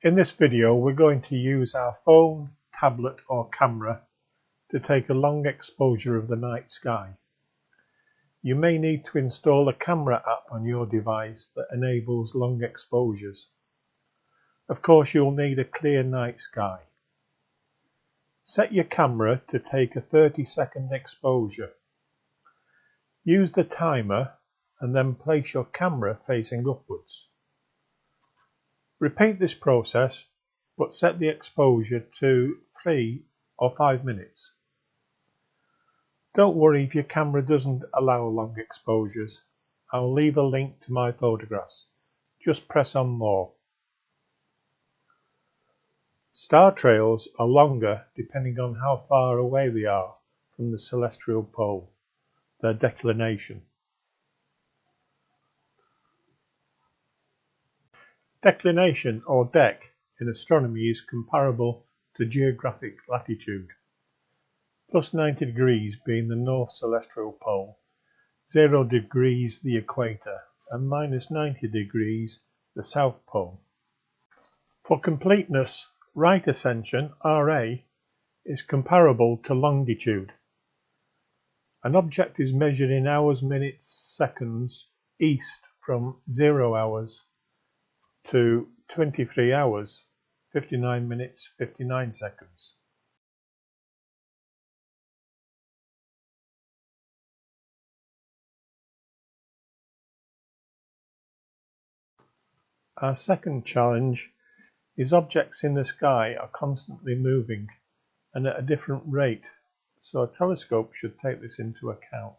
In this video we're going to use our phone, tablet or camera to take a long exposure of the night sky. You may need to install a camera app on your device that enables long exposures. Of course you'll need a clear night sky. Set your camera to take a 30-second exposure. Use the timer and then place your camera facing upwards. Repeat this process, but set the exposure to 3 or 5 minutes. Don't worry if your camera doesn't allow long exposures. I'll leave a link to my photographs. Just press on more. Star trails are longer depending on how far away they are from the celestial pole, their declination. Declination or dec in astronomy is comparable to geographic latitude, plus 90 degrees being the north celestial pole, 0 degrees the equator, and minus 90 degrees the south pole. For completeness, right ascension, RA, is comparable to longitude. An object is measured in hours, minutes, seconds east from 0 hours to 23 hours, 59 minutes, 59 seconds. Our second challenge is objects in the sky are constantly moving and at a different rate, so a telescope should take this into account.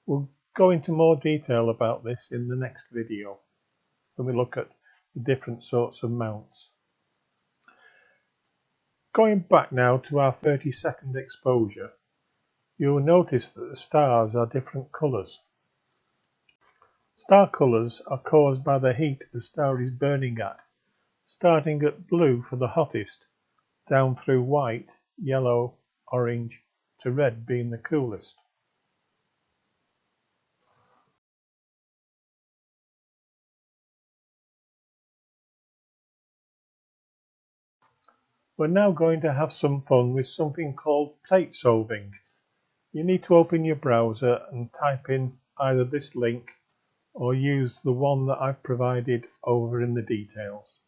We'll go into more detail about this in the next video when we look at the different sorts of mounts. Going back now to our 30-second exposure, you'll notice that the stars are different colours. Star colours are caused by the heat the star is burning at, starting at blue for the hottest, down through white, yellow, orange to red being the coolest. We're now going to have some fun with something called Platesolving. You need to open your browser and type in either this link or use the one that I've provided over in the details.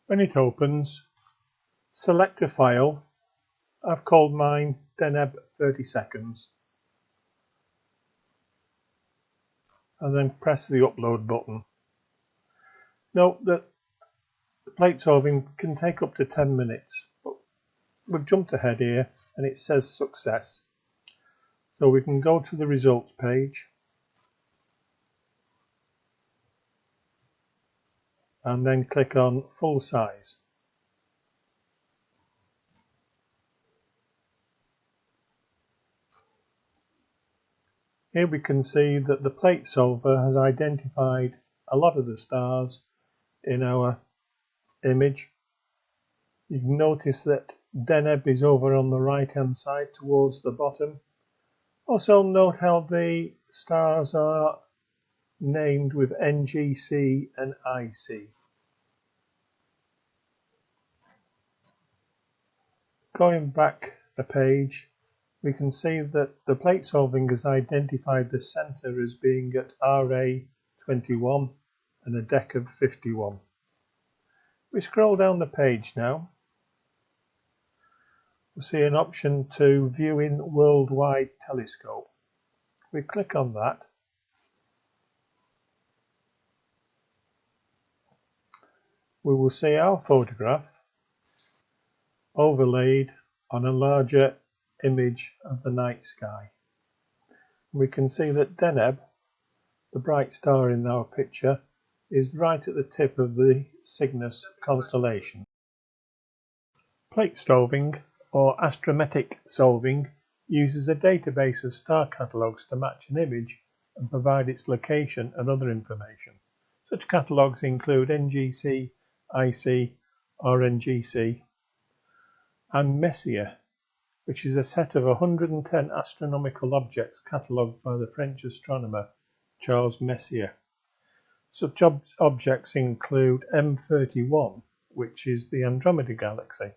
When it opens, select a file. I've called mine Deneb 30 seconds. And then press the upload button. Note that the Platesolving can take up to 10 minutes, but we've jumped ahead here and it says success. So we can go to the results page and then click on full size. Here we can see that the Platesolver has identified a lot of the stars in our image. You can notice that Deneb is over on the right hand side towards the bottom. Also note how the stars are named with NGC and IC. Going back a page, we can see that the Platesolving has identified the centre as being at RA 21 and a dec of 51. We scroll down the page now. We'll see an option to view in worldwide telescope. We click on that. We will see our photograph overlaid on a larger image of the night sky. We can see that Deneb, the bright star in our picture, is right at the tip of the Cygnus constellation. Platesolving, or astrometric solving, uses a database of star catalogues to match an image and provide its location and other information. Such catalogues include NGC, IC, RNGC, and Messier. which is a set of 110 astronomical objects catalogued by the French astronomer Charles Messier. Such objects include M31, which is the Andromeda Galaxy,